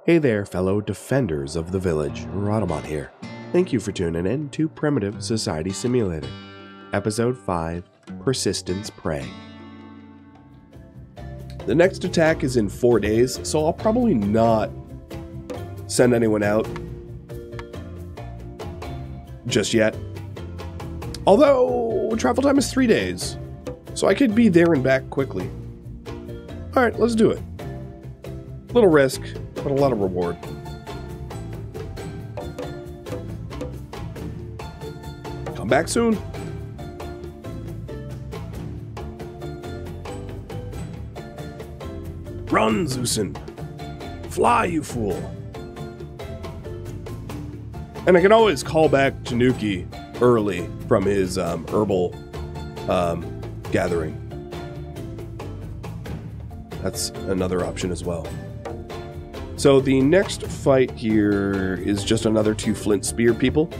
Hey there, fellow defenders of the village. Rhadamant here. Thank you for tuning in to Primitive Society Simulator, Episode 5, Persistence Prey. The next attack is in 4 days, so I'll probably not send anyone out just yet. Although, travel time is 3 days, so I could be there and back quickly. Alright, let's do it. Little risk, but a lot of reward. Come back soon. Run, Zeusin. Fly, you fool. And I can always call back Tanuki early from his herbal gathering. That's another option as well. So the next fight here is just another 2 flint spear people.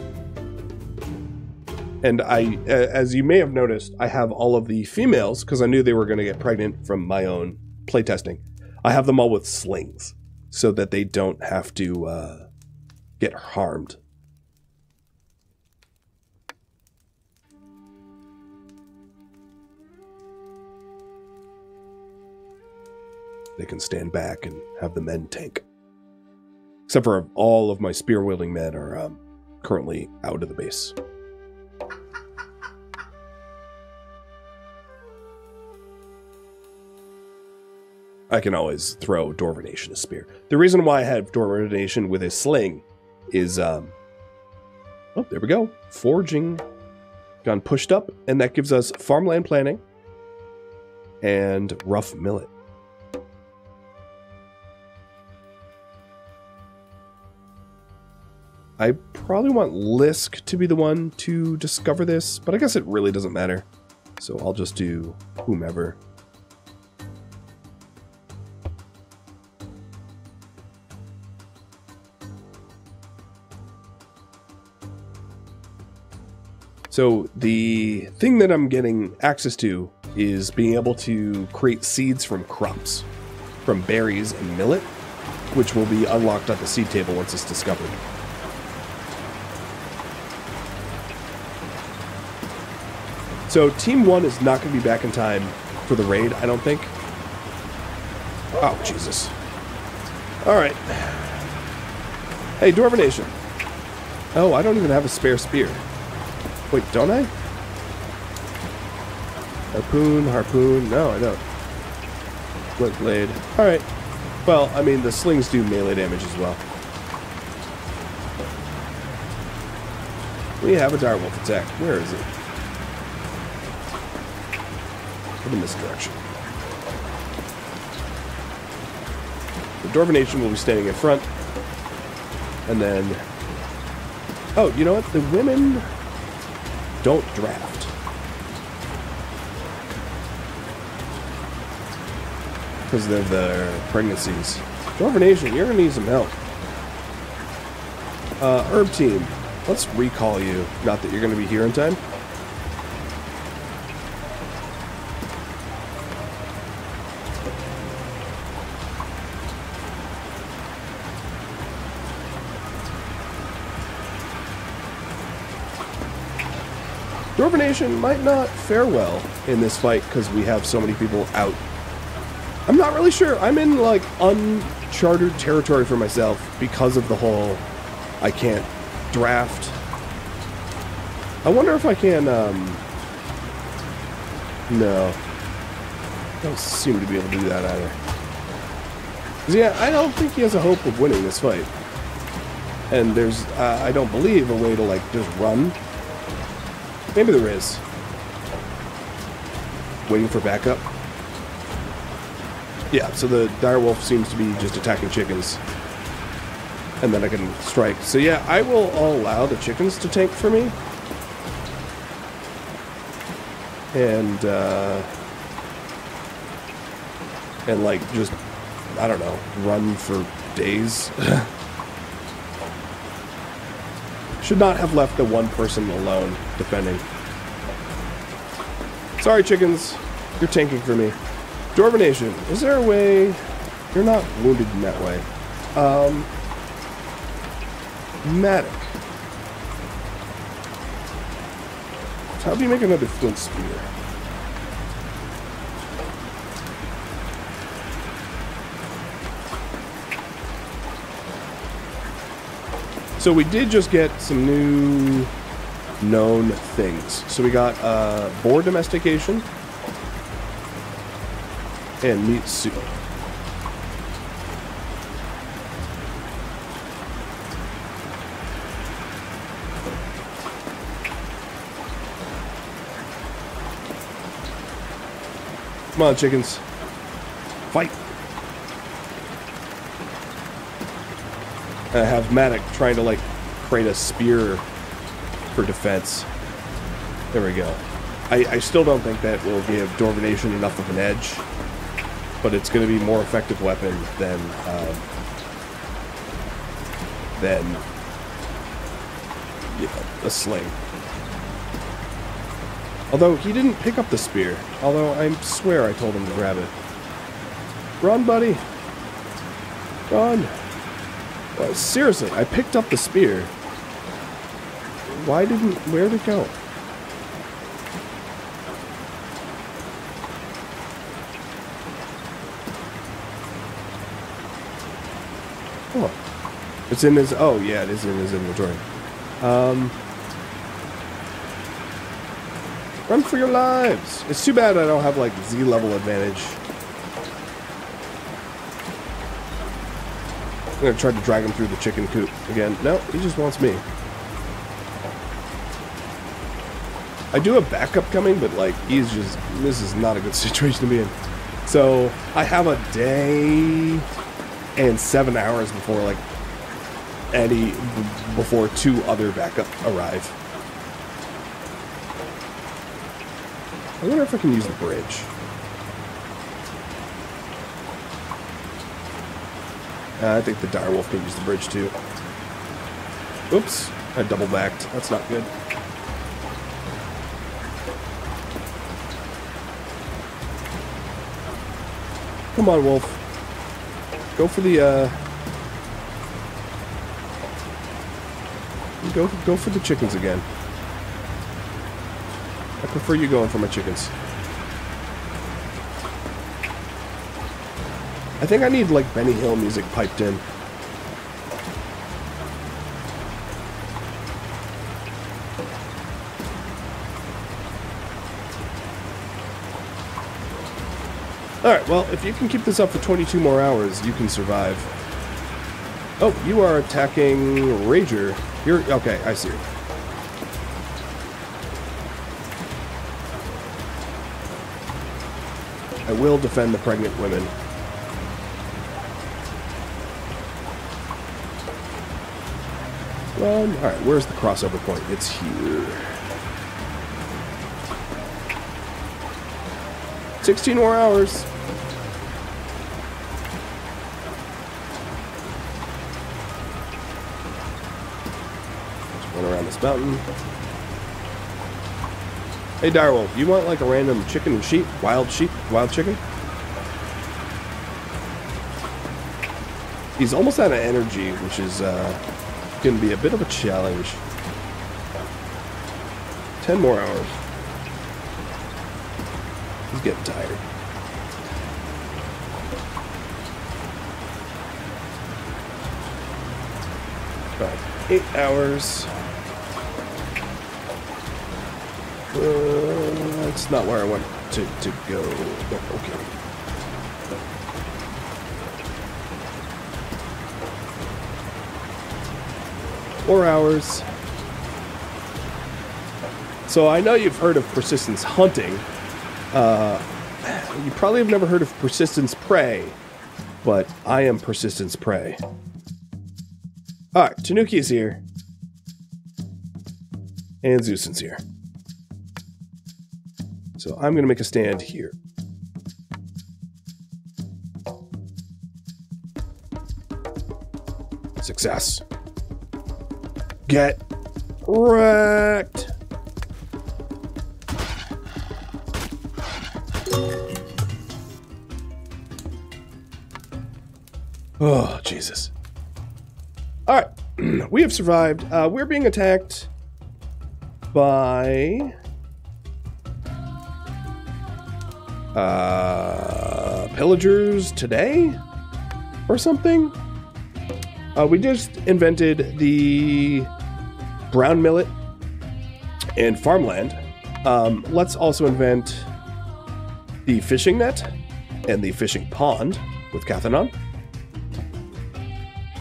And as you may have noticed, I have all of the females, because I knew they were going to get pregnant from my own playtesting. I have them all with slings, so that they don't have to get harmed. They can stand back and have the men tank. Except for all of my spear-wielding men are currently out of the base. I can always throw Domestication a spear. The reason why I have Domestication with a sling is... oh, there we go. Foraging gone pushed up, and that gives us farmland planning and rough millet. I probably want Lisk to be the one to discover this, but I guess it really doesn't matter. So I'll just do whomever. So the thing that I'm getting access to is being able to create seeds from crops, from berries and millet, which will be unlocked at the seed table once it's discovered. So Team 1 is not going to be back in time for the raid, I don't think. Oh, Jesus. Alright. Hey, Domestication. Oh, I don't even have a spare spear. Wait, don't I? Harpoon, harpoon. No, I don't. Flint blade. Alright. Well, I mean, the slings do melee damage as well. We have a direwolf attack. Where is it? In this direction. The Domestication will be standing in front. And then... oh, you know what? The women don't draft. Because of their pregnancies. Domestication, you're going to need some help. Herb team, let's recall you. Not that you're going to be here in time. Domestication might not fare well in this fight because we have so many people out. I'm not really sure. I'm in like uncharted territory for myself because of the whole I can't draft. I wonder if I can no. I don't seem to be able to do that either. 'Cause yeah, I don't think he has a hope of winning this fight. And there's I don't believe a way to like just run. Maybe there is. Waiting for backup. Yeah, so the direwolf seems to be just attacking chickens. And then I can strike. So yeah, I will allow the chickens to tank for me. And like just, I don't know, run for days. Should not have left the one person alone defending. Sorry, chickens. You're tanking for me. Domestication, is there a way... You're not wounded in that way. Matic. So how do you make another flint spear? So we did just get some new known things. So we got boar domestication and meat soup. Come on, chickens. Fight. I have Matic trying to, like, create a spear for defense. There we go. I still don't think that will give Dwarvenation enough of an edge, but it's going to be a more effective weapon than you know, a sling. Although, he didn't pick up the spear. Although, I swear I told him to grab it. Run, buddy! Run! Well, seriously, I picked up the spear. Where'd it go? Oh. It's in his... Oh, yeah, it is in his inventory. Run for your lives! It's too bad I don't have, like, Z-level advantage. I'm gonna try to drag him through the chicken coop again. No, he just wants me. I do have backup coming, but, like, he's just... This is not a good situation to be in. So, I have a day and 7 hours before, like, before 2 other backup arrive. I wonder if I can use the bridge. I think the direwolf can use the bridge too. Oops, I double backed. That's not good. Come on, wolf. Go for the go for the chickens again. I prefer you going for my chickens. I think I need, like, Benny Hill music piped in. Alright, well, if you can keep this up for 22 more hours, you can survive. Oh, you are attacking Rager. You're... Okay, I see. I will defend the pregnant women. Alright, where's the crossover point? It's here. 16 more hours. Just run around this mountain. Hey, direwolf, you want, like, a random chicken and sheep? Wild chicken? He's almost out of energy, which is, going to be a bit of a challenge. 10 more hours. He's getting tired. About 8 hours. That's not where I want to go. Okay. Four hours. So I know you've heard of persistence hunting. You probably have never heard of persistence prey, but I am persistence prey. Alright, Tanuki is here. And Zeuson's here. So I'm going to make a stand here. Success. Get wrecked. Oh, Jesus. All right, we have survived. We're being attacked by pillagers today or something. We just invented the brown millet and farmland. Let's also invent the fishing net and the fishing pond with Cathanon,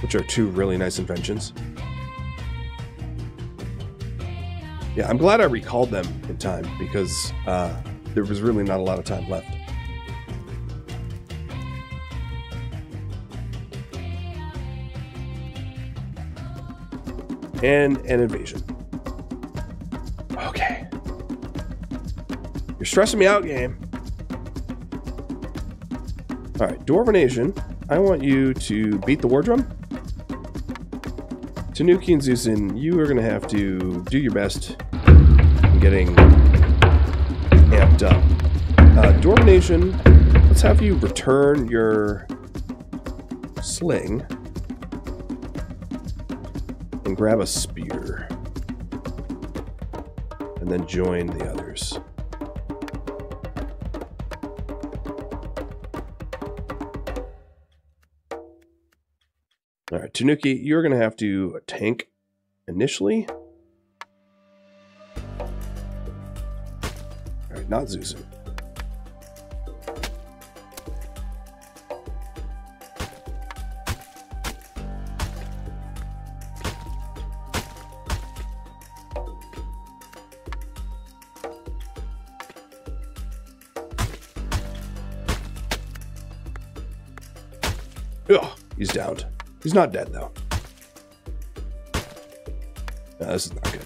which are two really nice inventions. Yeah, I'm glad I recalled them in time because there was really not a lot of time left. And an invasion. Okay. You're stressing me out, game. Alright, Dwarvenation, I want you to beat the war drum. Tanuki and Zeusin, you are going to have to do your best in getting amped up. Dwarvenation, let's have you return your sling and grab a spear. And then join the others. Alright, Tanuki, you're going to have to tank initially. Alright, not Zeusin. Ugh, he's downed. He's not dead, though. No, this is not good.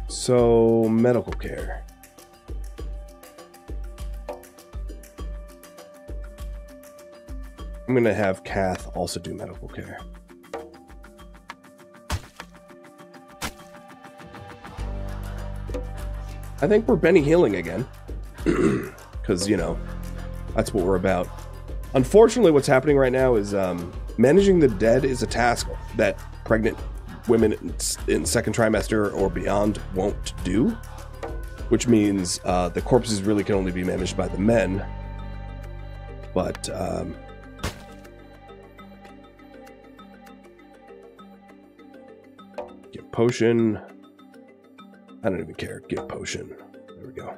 So, medical care. I'm going to have Kath also do medical care. I think we're Benny healing again. Because, you know, that's what we're about. Unfortunately, what's happening right now is managing the dead is a task that pregnant women in second trimester or beyond won't do. Which means the corpses really can only be managed by the men. But, get potion. I don't even care. Get potion. There we go.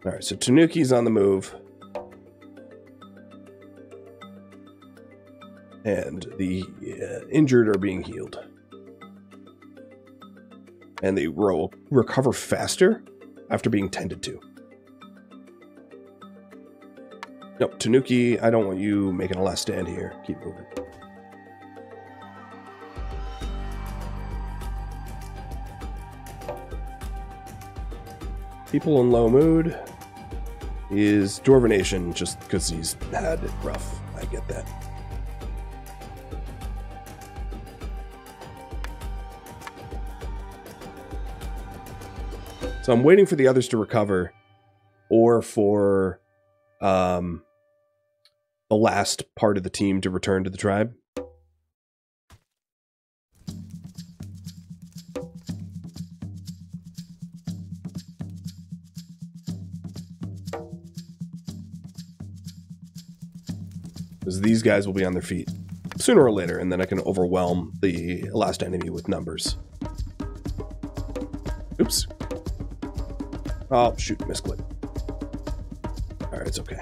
Alright, so Tanuki's on the move. And the injured are being healed. And they will recover faster after being tended to. No, Tanuki, I don't want you making a last stand here. Keep moving. People in low mood is Dwarvenation, just because he's had it rough. I get that. So I'm waiting for the others to recover, or for the last part of the team to return to the tribe. Because these guys will be on their feet sooner or later, and then I can overwhelm the last enemy with numbers. Oops. Oh, shoot, misclick. Alright, it's okay.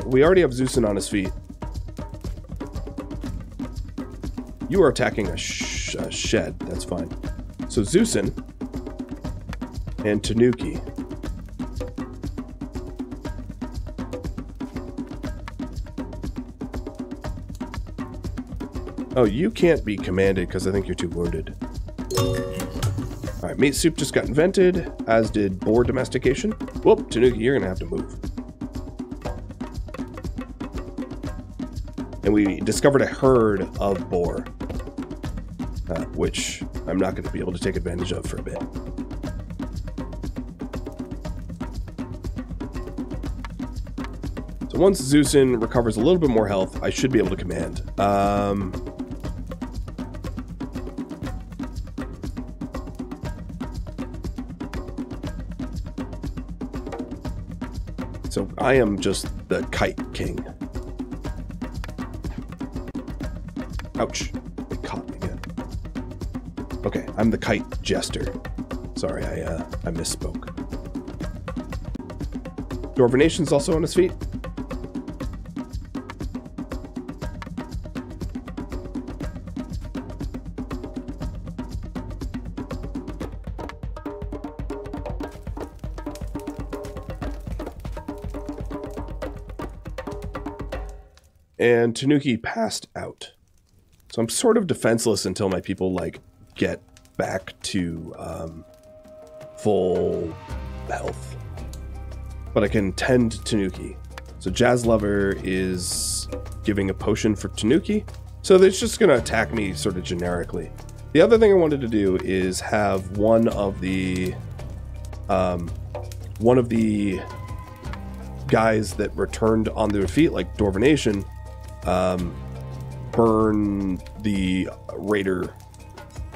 We already have Zeusin on his feet. You are attacking a shed, that's fine. So Zeusin and Tanuki. Oh, you can't be commanded because I think you're too wounded. Alright, meat soup just got invented, as did boar domestication. Whoop, Tanuki, you're gonna have to move. and we discovered a herd of boar, which I'm not going to be able to take advantage of for a bit. So once Zeusin recovers a little bit more health, I should be able to command. So I am just the kite king. Ouch. It caught me again. Okay, I'm the kite jester. Sorry, I misspoke. Dwarvenation's also on his feet. And Tanuki passed out. So I'm sort of defenseless until my people, like, get back to full health. But I can tend Tanuki. So Jazz Lover is giving a potion for Tanuki. So they're just going to attack me sort of generically. The other thing I wanted to do is have one of the guys that returned on their feet, like Dwarvenation, burn the raider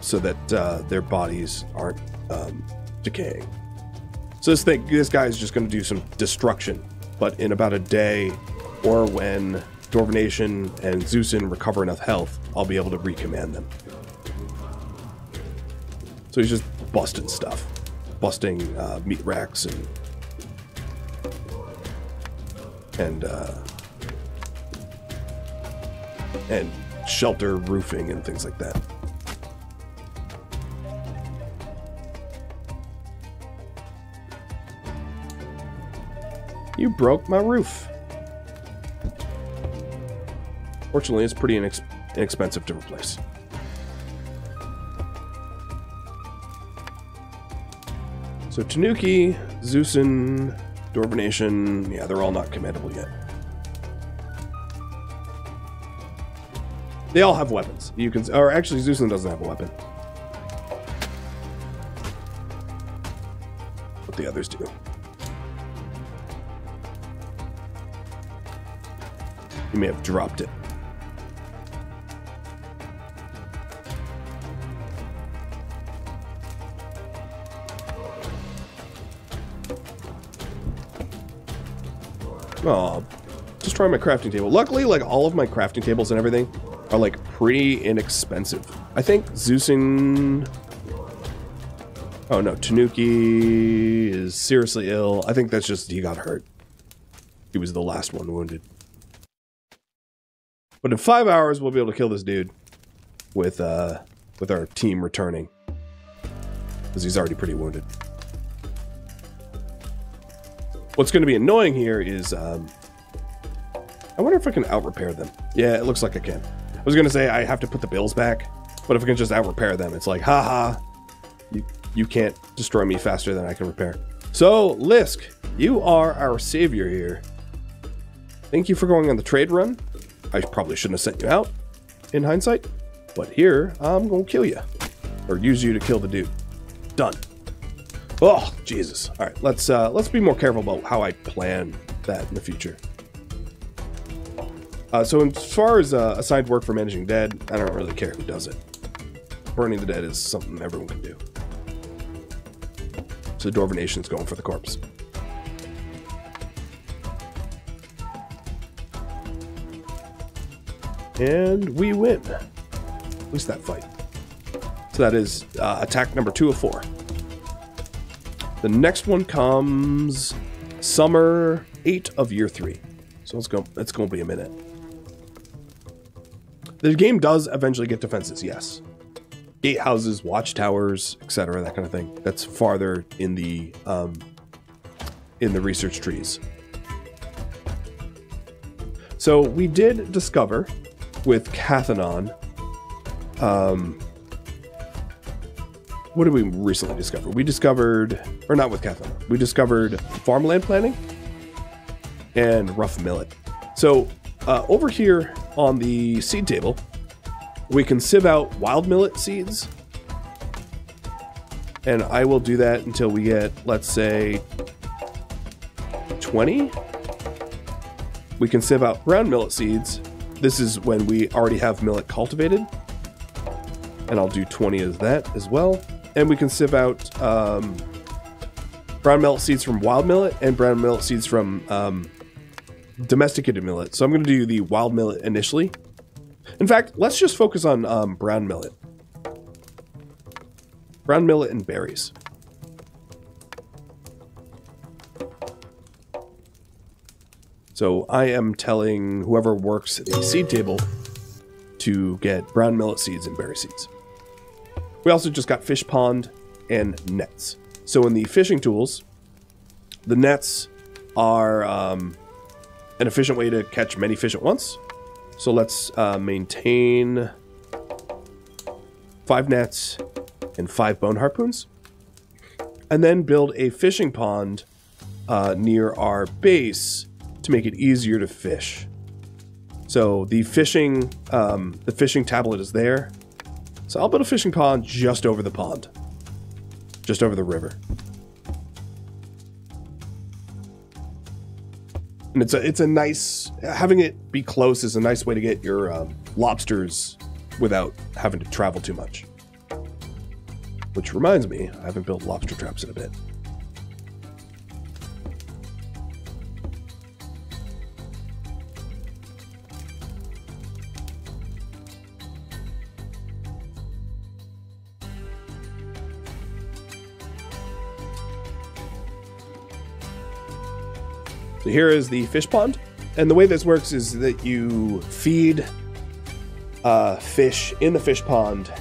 so that their bodies aren't decaying. So this guy is just going to do some destruction, but in about a day, or when Dwarvenation and Zeusin recover enough health, I'll be able to recommand them. So he's just busting stuff, busting meat racks and shelter roofing and things like that. You broke my roof. Fortunately, it's pretty inexpensive to replace. So Tanuki, Zeusin, Dwarvenation, yeah, they're all not commandable yet. They all have weapons. You can, or actually, Zeusin doesn't have a weapon. But the others do. You may have dropped it. Oh, destroy my crafting table. Luckily, like, all of my crafting tables and everything are, like, pretty inexpensive. I think Zeusin... Oh, no. Tanuki is seriously ill. I think that's just he got hurt. He was the last one wounded. But in 5 hours, we'll be able to kill this dude with our team returning. Because he's already pretty wounded. What's going to be annoying here is... I wonder if I can out-repair them. Yeah, it looks like I can. I was going to say I have to put the bills back, but if I can just out-repair them, it's like, haha, you can't destroy me faster than I can repair. So, Lisk, you are our savior here. Thank you for going on the trade run. I probably shouldn't have sent you out, in hindsight, but here, I'm going to kill you. Or use you to kill the dude. Done. Oh, Jesus. All right, let's be more careful about how I plan that in the future. So as far as assigned work for managing dead, I don't really care who does it. Burning the dead is something everyone can do. So Dwarvenation's going for the corpse. And we win. At least that fight. So that is attack number 2 of 4. The next one comes summer 8 of year 3. So it's going to be a minute. The game does eventually get defenses, yes. Gatehouses, watchtowers, etc., that kind of thing. That's farther in the research trees. So we did discover with Cathanon, what did we recently discover? We discovered, or not with Cathanon, we discovered farmland planning and rough millet. So over here on the seed table, we can sieve out wild millet seeds. And I will do that until we get, let's say, 20. We can sieve out brown millet seeds. This is when we already have millet cultivated. And I'll do 20 as that as well. And we can sieve out brown millet seeds from wild millet and brown millet seeds from domesticated millet. So I'm going to do the wild millet initially. In fact, let's just focus on brown millet. Brown millet and berries. So I am telling whoever works the seed table to get brown millet seeds and berry seeds. We also just got fish pond and nets. So in the fishing tools, the nets are an efficient way to catch many fish at once. So let's maintain 5 nets and 5 bone harpoons. And then build a fishing pond near our base to make it easier to fish. So the fishing tablet is there. So I'll build a fishing pond just over the pond. Just over the river. And it's a nice, having it be close is a nice way to get your lobsters without having to travel too much. Which reminds me, I haven't built lobster traps in a bit. So here is the fish pond, and the way this works is that you feed fish in the fish pond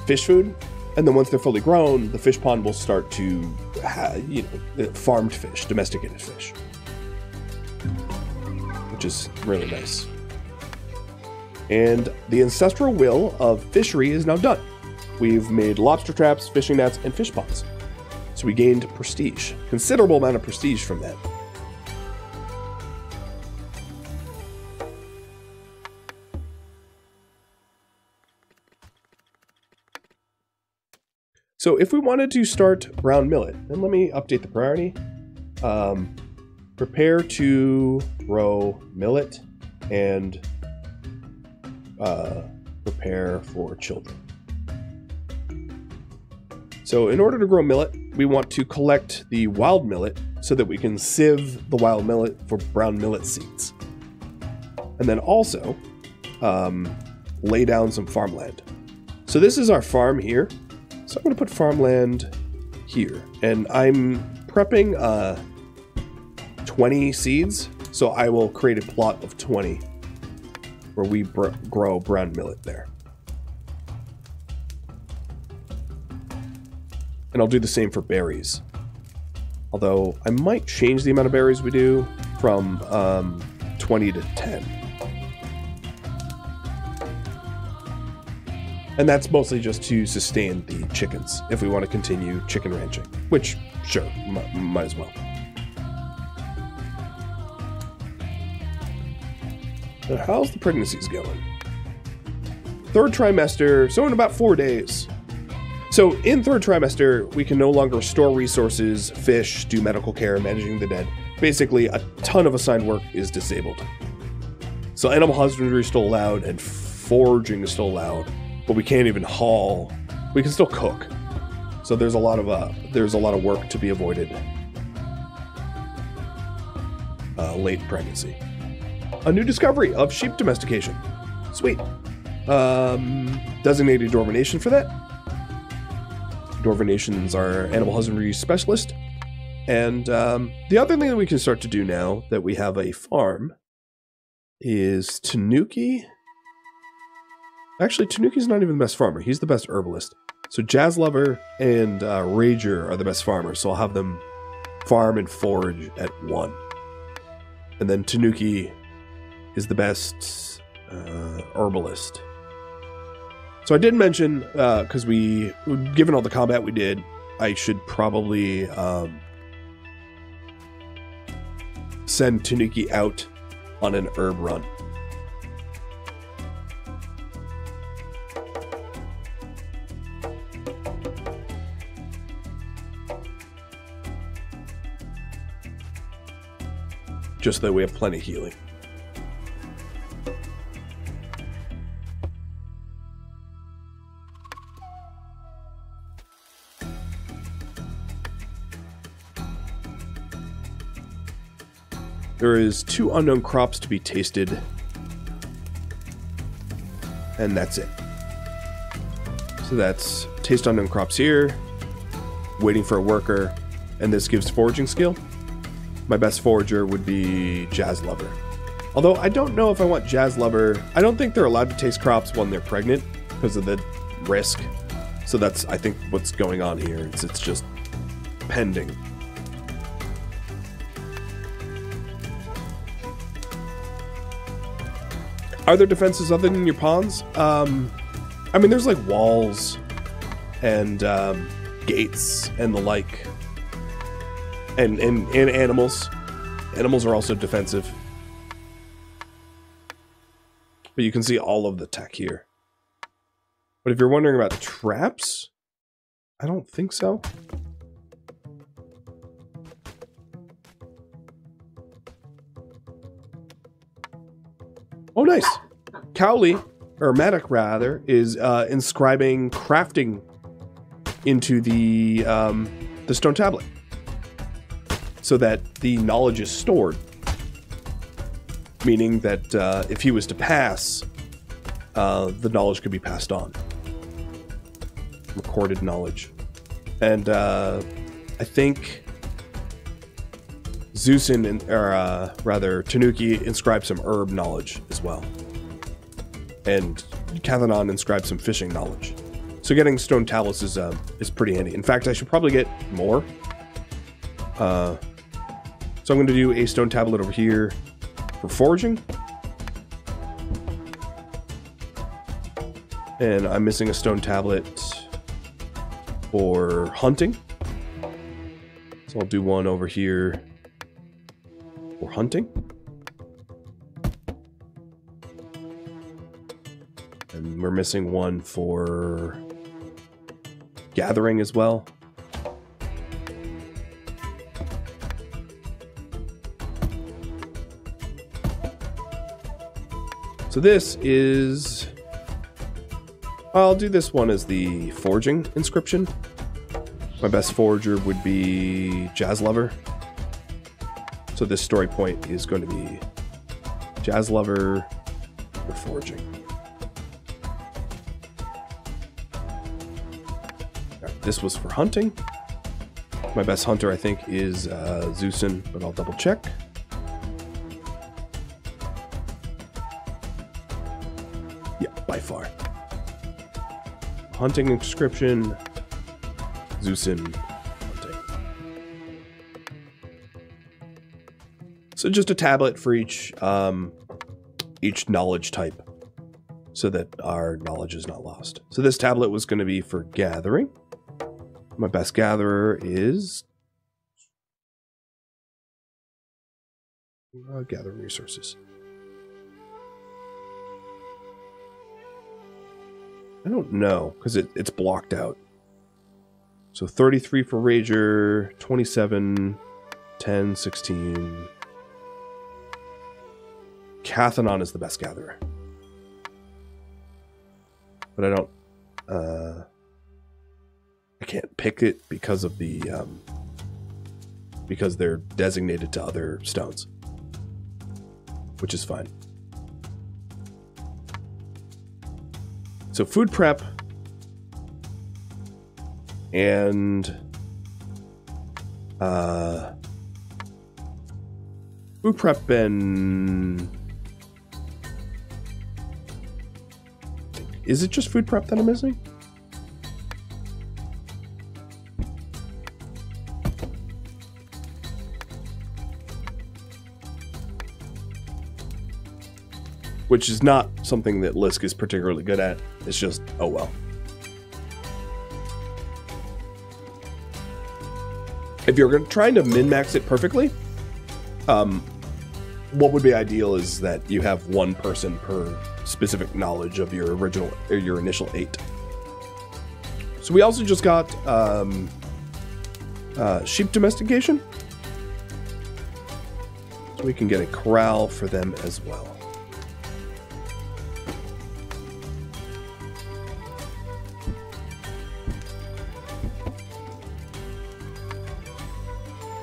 fish food, and then once they're fully grown, the fish pond will start to farmed fish, domesticated fish, which is really nice. And the ancestral will of fishery is now done. We've made lobster traps, fishing nets, and fish ponds. So we gained prestige. Considerable amount of prestige from that. So if we wanted to start brown millet, then let me update the priority. Prepare to grow millet and prepare for children. So in order to grow millet, we want to collect the wild millet so that we can sieve the wild millet for brown millet seeds. And then also lay down some farmland. So this is our farm here. So I'm going to put farmland here. And I'm prepping 20 seeds. So I will create a plot of 20 where we grow brown millet there. And I'll do the same for berries. Although I might change the amount of berries we do from 20 to 10. And that's mostly just to sustain the chickens if we want to continue chicken ranching. Which, sure, might as well. Now, how's the pregnancies going? 3rd trimester, so in about 4 days. So in 3rd trimester, we can no longer store resources, fish, do medical care, managing the dead. Basically, a ton of assigned work is disabled. So animal husbandry is still allowed, and foraging is still allowed, but we can't even haul. We can still cook. So there's a lot of work to be avoided late pregnancy. A new discovery of sheep domestication. Sweet. Designated Dwarven for that. Dwarven are animal husbandry specialist. And the other thing that we can start to do now that we have a farm is Tanuki. Actually, Tanuki's not even the best farmer. He's the best herbalist. So Jazz Lover and Rager are the best farmers. So I'll have them farm and forage at 1. And then Tanuki is the best herbalist. So I did mention, because given all the combat we did, I should probably send Tanuki out on an herb run. Just that we have plenty of healing. There is 2 unknown crops to be tasted, and that's it. So that's taste unknown crops here, waiting for a worker, and this gives foraging skill. My best forager would be Jazz Lover. Although I don't know if I want Jazz Lover. I don't think they're allowed to taste crops when they're pregnant because of the risk. So that's, I think, what's going on here. It's just pending. Are there defenses other than your pawns? I mean, there's like walls and gates and the like. And animals. Animals are also defensive. But you can see all of the tech here. But if you're wondering about traps, I don't think so. Oh, nice. Cowley, or Maddock rather, is inscribing crafting into the stone tablet, so that the knowledge is stored. Meaning that if he was to pass, the knowledge could be passed on. Recorded knowledge. And I think Zeusin, or rather Tanuki, inscribed some herb knowledge as well. And Cathanon inscribed some fishing knowledge. So getting stone tablets is pretty handy. In fact, I should probably get more. So I'm going to do a stone tablet over here for foraging. And I'm missing a stone tablet for hunting. So I'll do one over here for hunting. And we're missing one for gathering as well. So this is... I'll do this one as the foraging inscription. My best forager would be Jazz Lover. So this story point is going to be Jazz Lover or foraging. Right, this was for hunting. My best hunter, I think, is Zeusin, but I'll double check. Yeah, by far. Hunting inscription, Zeusin, hunting. So just a tablet for each knowledge type, so that our knowledge is not lost. So this tablet was going to be for gathering. My best gatherer is gathering resources. I don't know, because it's blocked out. So 33 for Rager, 27, 10, 16. Cathanon is the best gatherer. But I don't... I can't pick it because of the... because they're designated to other stones. Which is fine. So food prep and food prep and is it just food prep that I'm missing? Which is not something that Lisk is particularly good at. It's just, oh well. If you're trying to min-max it perfectly, what would be ideal is that you have one person per specific knowledge of your original or your initial 8. So we also just got sheep domestication. So we can get a corral for them as well.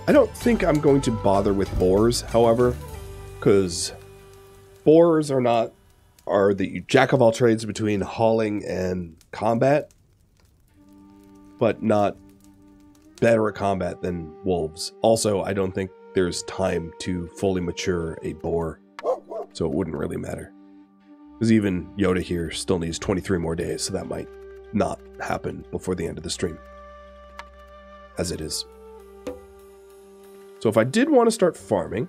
I don't think I'm going to bother with boars, however, because boars are the jack of all trades between hauling and combat, but not better at combat than wolves. Also, I don't think there's time to fully mature a boar, so it wouldn't really matter. Because even Yoda here still needs 23 more days, so that might not happen before the end of the stream, as it is. So if I did want to start farming,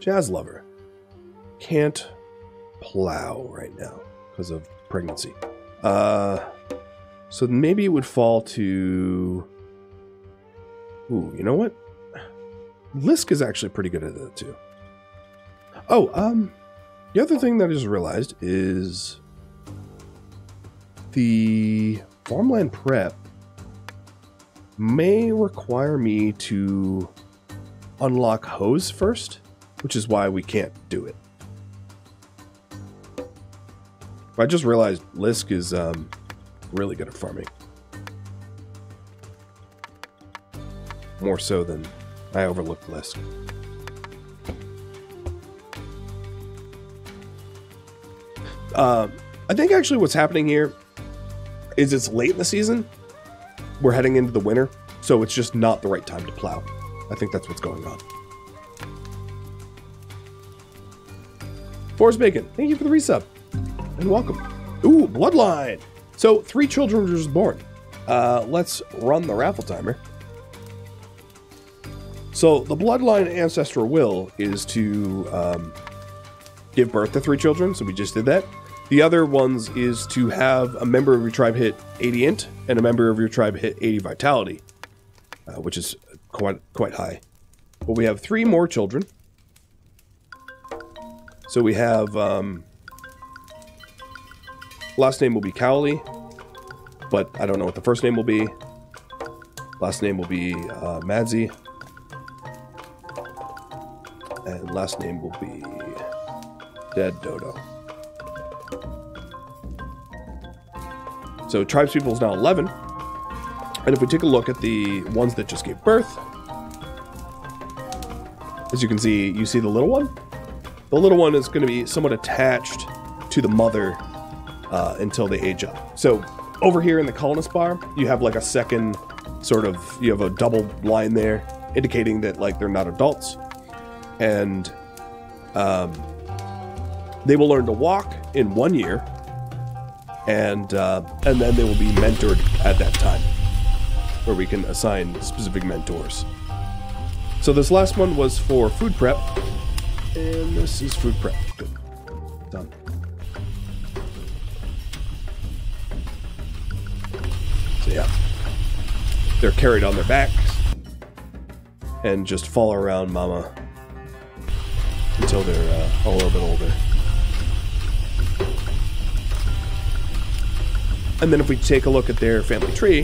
Jazz Lover can't plow right now because of pregnancy. So maybe it would fall to... Ooh, you know what? Lisk is actually pretty good at that too. Oh, the other thing that I just realized is the farmland prep may require me to unlock hose first, which is why we can't do it. I just realized Lisk is really good at farming. More so than I overlooked Lisk. I think actually what's happening here is it's late in the season. We're heading into the winter, so it's just not the right time to plow. I think that's what's going on. Forrest Bacon, thank you for the resub. And welcome. Ooh, bloodline. So 3 children were just born. Let's run the raffle timer. So the bloodline ancestral will is to give birth to 3 children. So we just did that. The other ones is to have a member of your tribe hit 80 int and a member of your tribe hit 80 vitality, which is quite high. But we have 3 more children. So we have last name will be Cowley, but I don't know what the first name will be. Last name will be Madzi, and last name will be Dead Dodo. So tribespeople is now 11. And if we take a look at the ones that just gave birth, as you can see, you see the little one? The little one is going to be somewhat attached to the mother until they age up. So over here in the colonist bar, you have like a second sort of, you have a double line there indicating that like they're not adults. And they will learn to walk in 1 year, and then they will be mentored at that time, where we can assign specific mentors. So this last one was for food prep, and this is food prep. Good. Done. So yeah, they're carried on their backs and just follow around mama until they're a little bit older. And then if we take a look at their family tree,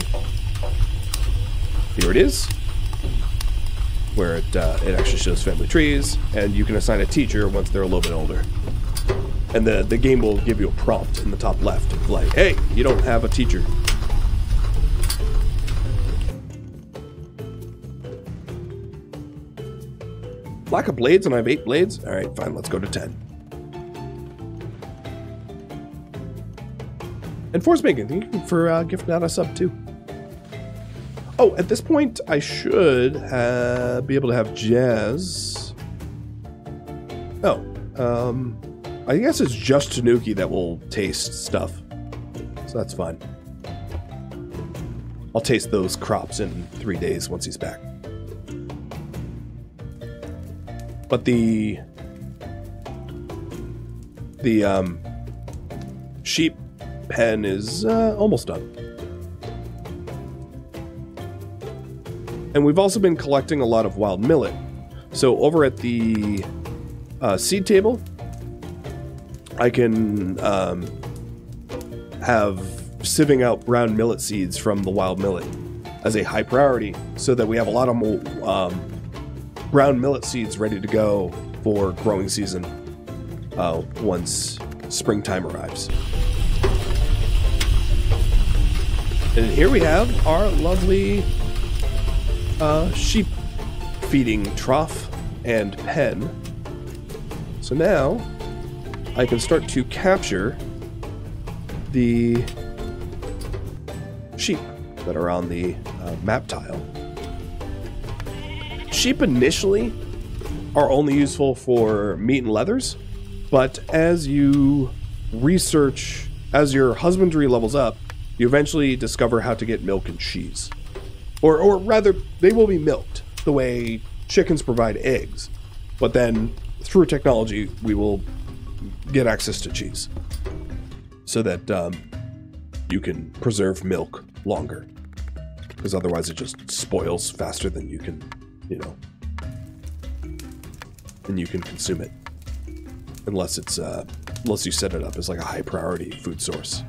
here it is, where it actually shows family trees, and you can assign a teacher once they're a little bit older. And the game will give you a prompt in the top left, like, hey, you don't have a teacher. Lack of blades, and I have 8 blades? Alright, fine, let's go to 10. And Force Bacon, thank you for gifting out a sub too. Oh, at this point, I should be able to have Jazz. Oh, I guess it's just Tanuki that will taste stuff. So that's fine. I'll taste those crops in 3 days once he's back. But the sheep pen is almost done. And we've also been collecting a lot of wild millet. So over at the seed table, I can have sieving out brown millet seeds from the wild millet as a high priority, so that we have a lot of more brown millet seeds ready to go for growing season once springtime arrives. And here we have our lovely sheep feeding trough and pen. So now I can start to capture the sheep that are on the map tile. Sheep initially are only useful for meat and leathers, but as you research, as your husbandry levels up, you eventually discover how to get milk and cheese. Or rather, they will be milked the way chickens provide eggs, but then through technology, we will get access to cheese so that you can preserve milk longer, because otherwise it just spoils faster than you can, than you can consume it, unless it's unless you set it up as like a high priority food source.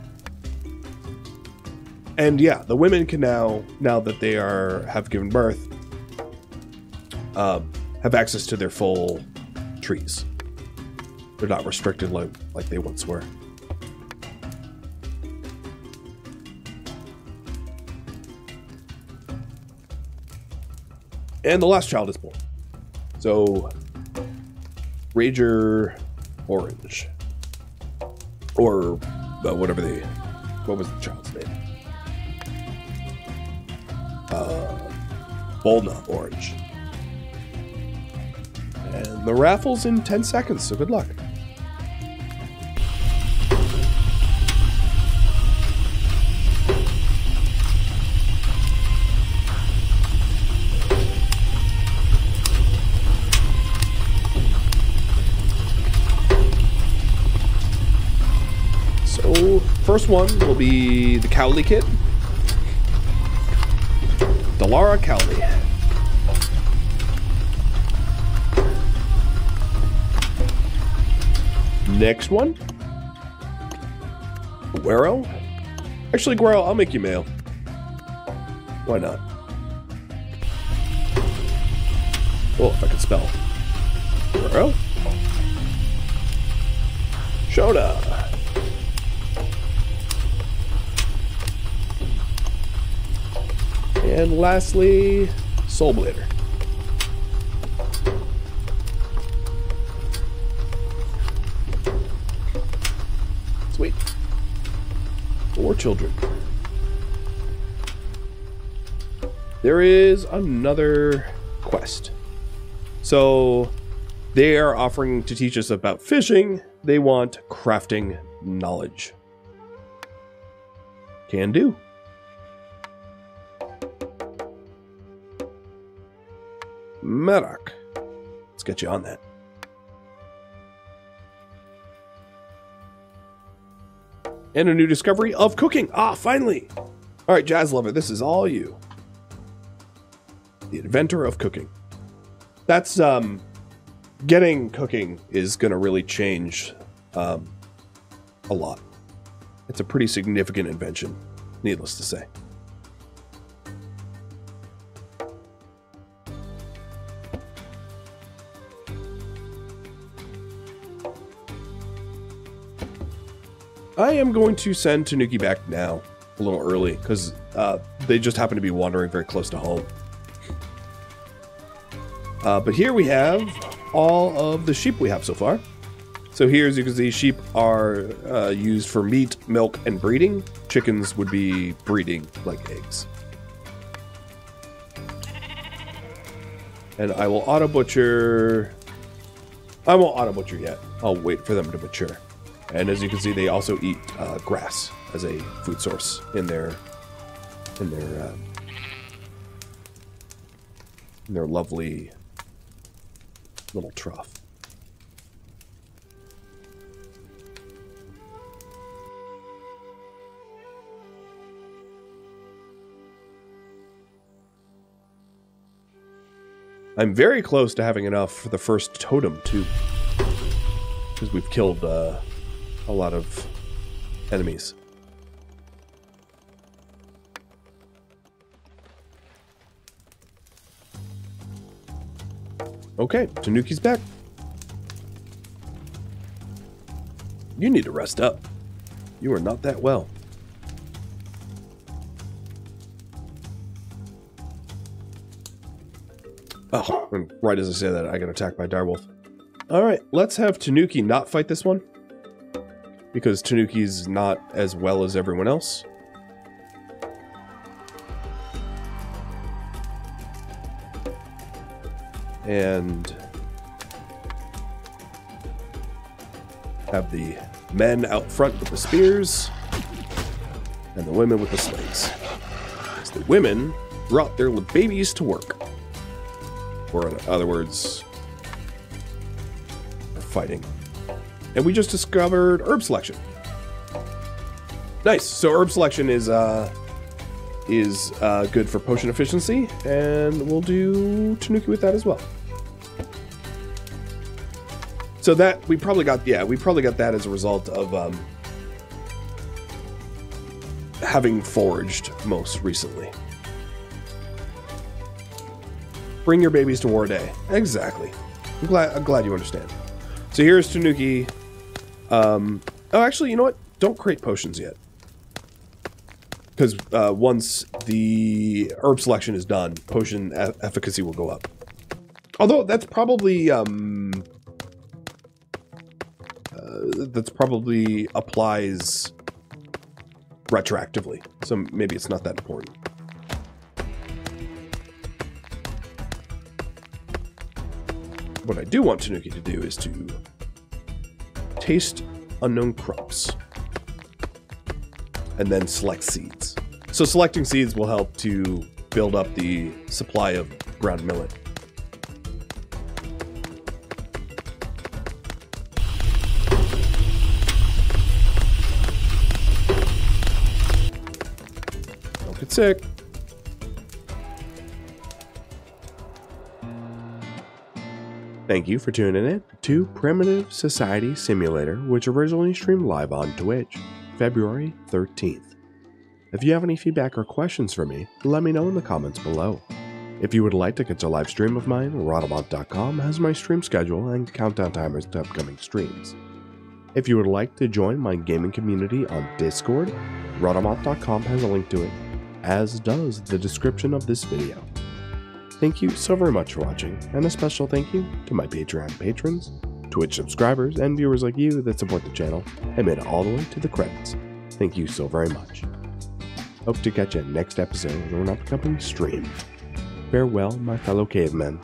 And yeah, the women can now that they have given birth, have access to their full trees. They're not restricted like they once were. And the last child is born. So, Rager Orange. Or whatever what was the child's name? Bolna Orange. And the raffle's in 10 seconds, so good luck. So, first one will be the Cowley kit. Delara Cowley. Next one. Guero. Actually, Guero, I'll make you male. Why not? Well, if I can spell. Guero. Shona. And lastly, Soulblader. Sweet. 4 children. There is another quest. So, they are offering to teach us about fishing. They want crafting knowledge. Can do. Merak. Let's get you on that. And a new discovery of cooking. Ah, finally. All right, Jazz Lover, this is all you. The inventor of cooking. That's, getting cooking is going to really change a lot. It's a pretty significant invention, needless to say. I am going to send Tanuki back now, a little early, because they just happen to be wandering very close to home. But here we have all of the sheep we have so far. So here, as you can see, sheep are used for meat, milk, and breeding. Chickens would be breeding, like eggs. And I will auto-butcher... I won't auto-butcher yet. I'll wait for them to mature. And as you can see, they also eat grass as a food source in their lovely little trough. I'm very close to having enough for the first totem too. because we've killed a lot of enemies. Okay, Tanuki's back. You need to rest up. You are not that well. Oh, and right as I say that, I get attacked by direwolf. Alright, let's have Tanuki not fight this one. Because Tanuki's not as well as everyone else. And have the men out front with the spears and the women with the slings. As the women brought their babies to work. Or in other words, they're fighting. And we just discovered herb selection. Nice. So herb selection is good for potion efficiency, and we'll do Tanuki with that as well. So that we probably got that as a result of having foraged most recently. Bring your babies to war day. Exactly. I'm glad you understand. So here's Tanuki. Oh, actually, you know what? Don't create potions yet. Because once the herb selection is done, potion efficacy will go up. Although that's probably applies retroactively, so maybe it's not that important. What I do want Tanuki to do is to taste unknown crops and then select seeds. So selecting seeds will help to build up the supply of ground millet. Don't get sick. Thank you for tuning in to Primitive Society Simulator, which originally streamed live on Twitch, February 13th. If you have any feedback or questions for me, let me know in the comments below. If you would like to catch a live stream of mine, Rhadamant.com has my stream schedule and countdown timers to upcoming streams. If you would like to join my gaming community on Discord, Rhadamant.com has a link to it, as does the description of this video. Thank you so very much for watching, and a special thank you to my Patreon patrons, Twitch subscribers, and viewers like you that support the channel and made it all the way to the credits. Thank you so very much. Hope to catch you next episode of an upcoming stream. Farewell, my fellow cavemen.